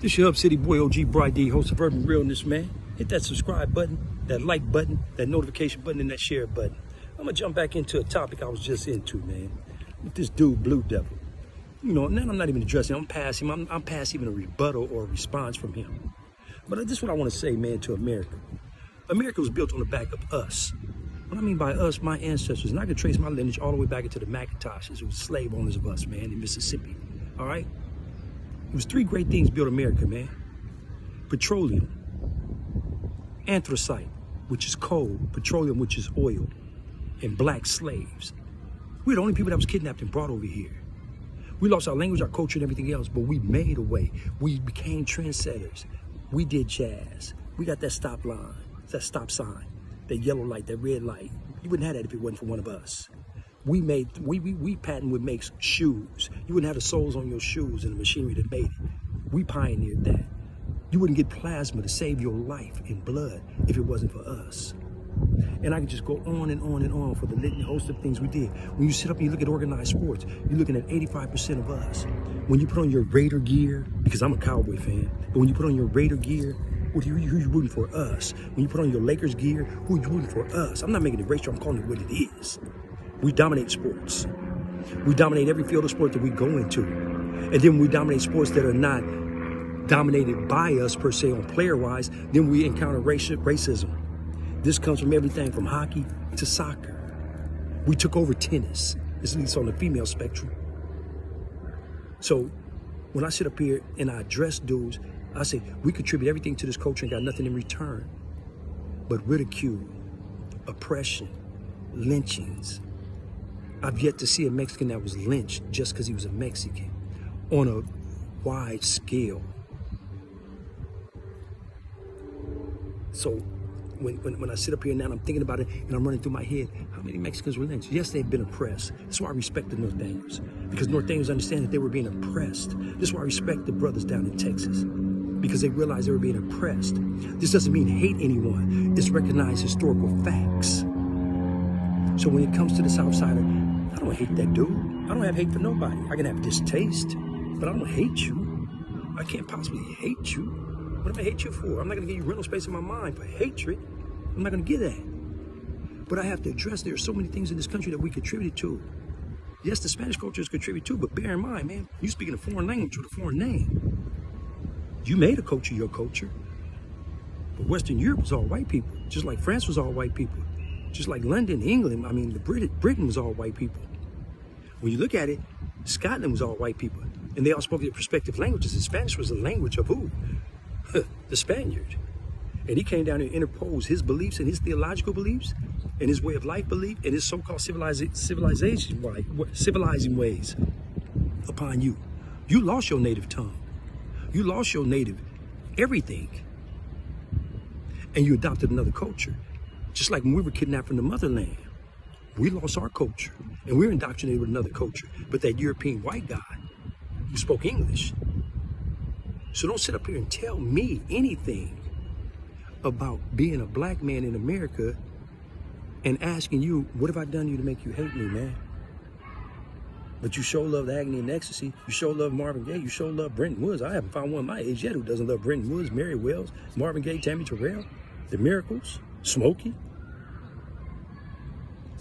This your Hub City boy, OG Bry-dee, host of Urban Realness, man. Hit that subscribe button, that like button, that notification button, and that share button. I'm gonna jump back into a topic I was just into, man. With this dude, Blue Devil. You know, now I'm not even addressing him. I'm past even a rebuttal or a response from him. But this is what I want to say, man, to America. America was built on the back of us. What I mean by us, my ancestors, and I can trace my lineage all the way back into the McIntoshes, who was slave owners of us, man, in Mississippi. All right? It was three great things built America, man. Petroleum, anthracite, which is coal, petroleum, which is oil, and black slaves. We're the only people that was kidnapped and brought over here. We lost our language, our culture, and everything else, but we made a way. We became trendsetters. We did jazz. We got that stop line, that stop sign, that yellow light, that red light. You wouldn't have that if it wasn't for one of us. We patent what makes shoes. You wouldn't have the soles on your shoes and the machinery that made it. We pioneered that. You wouldn't get plasma to save your life in blood if it wasn't for us. And I can just go on and on and on for the litany host of things we did. When you sit up and you look at organized sports, you're looking at 85% of us. When you put on your Raider gear, because I'm a Cowboy fan, but when you put on your Raider gear, who you rooting for? Us. When you put on your Lakers gear, who you rooting for? Us. I'm not making it racial, I'm calling it what it is. We dominate sports. We dominate every field of sport that we go into. And then we dominate sports that are not dominated by us per se on player-wise, then we encounter racism. This comes from everything from hockey to soccer. We took over tennis, at least on the female spectrum. So when I sit up here and I address dudes, I say, we contribute everything to this culture and got nothing in return but ridicule, oppression, lynchings. I've yet to see a Mexican that was lynched just because he was a Mexican on a wide scale. So when I sit up here now and I'm thinking about it and I'm running through my head, how many Mexicans were lynched? Yes, they've been oppressed. That's why I respect the Norteños, because Norteños understand that they were being oppressed. This is why I respect the brothers down in Texas, because they realized they were being oppressed. This doesn't mean hate anyone. It's recognize historical facts. So when it comes to the Southsider, I don't hate that dude. I don't have hate for nobody. I can have distaste, but I don't hate you. I can't possibly hate you. What am I hate you for? I'm not going to give you rental space in my mind for hatred. I'm not going to give that. But I have to address there are so many things in this country that we contribute to. Yes, the Spanish culture is contributed too, but bear in mind, man, you speaking a foreign language with a foreign name. You made a culture your culture. But Western Europe was all white people, just like France was all white people. Just like London, England, I mean, Britain was all white people. When you look at it, Scotland was all white people. And they all spoke their respective languages. And Spanish was the language of who? The Spaniard. And he came down and interposed his beliefs and his theological beliefs and his way of life belief and his so-called civilizing ways upon you. You lost your native tongue. You lost your native everything. And you adopted another culture. Just like when we were kidnapped from the motherland, we lost our culture and we were indoctrinated with another culture. But that European white guy who spoke English. So don't sit up here and tell me anything about being a black man in America and asking you, what have I done to you to make you hate me, man? But you sure love the Agony and Ecstasy. You sure love Marvin Gaye. You sure love Brenton Woods. I haven't found one my age yet who doesn't love Brenton Woods, Mary Wells, Marvin Gaye, Tammy Terrell, The Miracles, Smokey,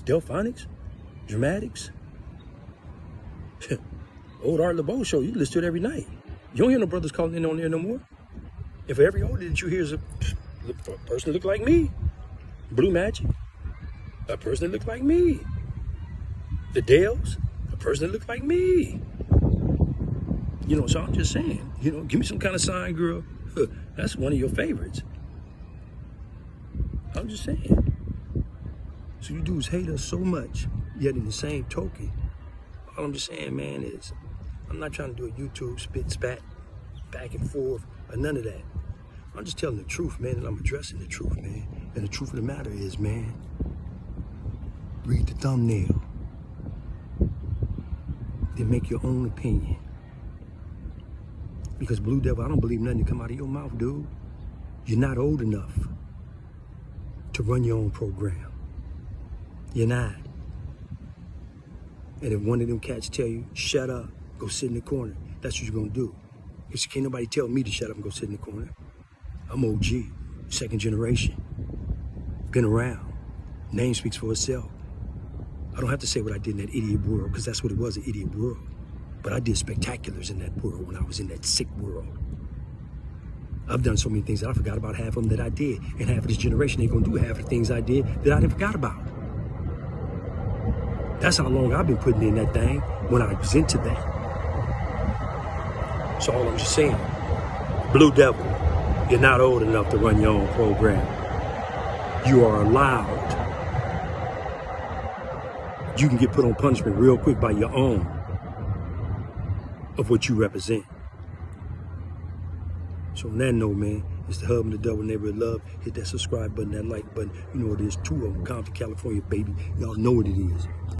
Delphonics, Dramatics. Old Art LeBeau show, you listen to it every night. You don't hear no brothers calling in on there no more. If every oldie that you hear is a person that look like me, Blue Magic, a person that look like me, the Dales, a person that look like me. You know, so I'm just saying, you know, give me some kind of sign, girl. That's one of your favorites. I'm just saying. So you dudes hate us so much, yet in the same token, all I'm just saying, man, is I'm not trying to do a YouTube spit spat back and forth or none of that. I'm just telling the truth, man, and I'm addressing the truth, man. And the truth of the matter is, man, read the thumbnail. Then make your own opinion. Because Blue Devil, I don't believe nothing to come out of your mouth, dude. You're not old enough to run your own program. You're not. And if one of them cats tell you, shut up, go sit in the corner, that's what you're gonna do. Can't nobody tell me to shut up and go sit in the corner. I'm OG, second generation. Been around. Name speaks for itself. I don't have to say what I did in that idiot world, because that's what it was, an idiot world. But I did spectaculars in that world when I was in that sick world. I've done so many things that I forgot about half of them that I did. And half of this generation ain't gonna do half of the things I did that I didn't forgot about. That's how long I've been putting in that thing when I was into that. So all I'm just saying, Blue Devil, you're not old enough to run your own program. You are allowed. You can get put on punishment real quick by your own of what you represent. So on that note, man, it's the Hub and the Double Neighborhood Love. Hit that subscribe button, that like button. You know what it is. 2 of them, Compton, California, baby. Y'all know what it is.